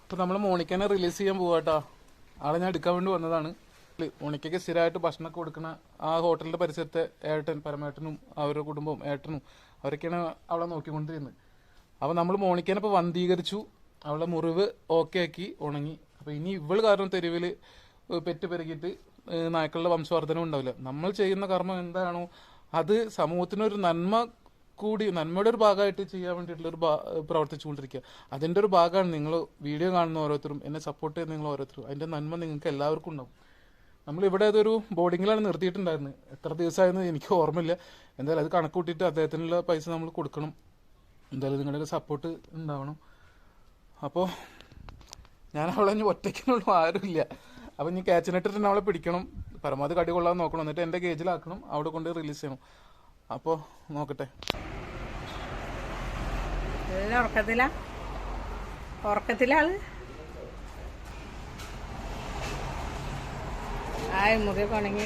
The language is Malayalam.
അപ്പോൾ നമ്മൾ മോണിക്കനെ റിലീസ് ചെയ്യാൻ പോവാട്ടോ. ആളെ ഞാൻ എടുക്കാൻ വേണ്ടി വന്നതാണ്. മോണിക്കയ്ക്ക് സ്ഥിരമായിട്ട് ഭക്ഷണമൊക്കെ കൊടുക്കുന്ന ആ ഹോട്ടലിൻ്റെ പരിസരത്തെ ഏട്ടൻ പരമേട്ടനും അവരുടെ കുടുംബവും ഏട്ടനും അവരൊക്കെയാണ് അവളെ നോക്കിക്കൊണ്ടിരുന്നത്. അപ്പോൾ നമ്മൾ മോണിക്കനെ ഇപ്പോൾ വന്ധീകരിച്ചു, അവളുടെ മുറിവ് ഓക്കെ ആക്കി ഉണങ്ങി. അപ്പോൾ ഇനി ഇവൾ കാരണം തെരുവിൽ പെറ്റ് പെരുകിയിട്ട് നായ്ക്കളുടെ വംശവർദ്ധനം ഉണ്ടാവില്ല. നമ്മൾ ചെയ്യുന്ന കർമ്മം എന്താണോ അത് സമൂഹത്തിനൊരു നന്മ കൂടി, നന്മയുടെ ഒരു ഭാഗമായിട്ട് ചെയ്യാൻ വേണ്ടിയിട്ടുള്ളൊരു പ്രവർത്തിച്ചുകൊണ്ടിരിക്കുക. അതിൻ്റെ ഒരു ഭാഗമാണ് നിങ്ങൾ വീഡിയോ കാണുന്ന ഓരോരുത്തരും, എന്നെ സപ്പോർട്ട് ചെയ്യുന്ന നിങ്ങൾ ഓരോരുത്തരും. അതിൻ്റെ നന്മ നിങ്ങൾക്ക് എല്ലാവർക്കും ഉണ്ടാവും. നമ്മളിവിടെ അതൊരു ബോർഡിങ്ങിലാണ് നിർത്തിയിട്ടുണ്ടായിരുന്നത്. എത്ര ദിവസമായിരുന്നു എനിക്ക് ഓർമ്മയില്ല. എന്തായാലും അത് കണക്ക് കൂട്ടിയിട്ട് അദ്ദേഹത്തിനുള്ള പൈസ നമ്മൾ കൊടുക്കണം. എന്തായാലും നിങ്ങളുടെ സപ്പോർട്ട് ഉണ്ടാവണം. അപ്പോൾ ഞാൻ അവളെ ഇനി ഒറ്റയ്ക്കുള്ള ആരുമില്ല. അപ്പം ഇനി ക്യാച്ചിനിട്ടിട്ട് അവളെ പിടിക്കണം, പരമാവധി കടി കൊള്ളാൻ നോക്കണം, എന്നിട്ട് എൻ്റെ കേജിലാക്കണം, അവിടെ കൊണ്ട് റിലീസ് ചെയ്യണം. അപ്പോൾ നോക്കട്ടെ. ഉറക്കത്തിലാള് ആയി മുറിയൊക്കെ ഉണങ്ങി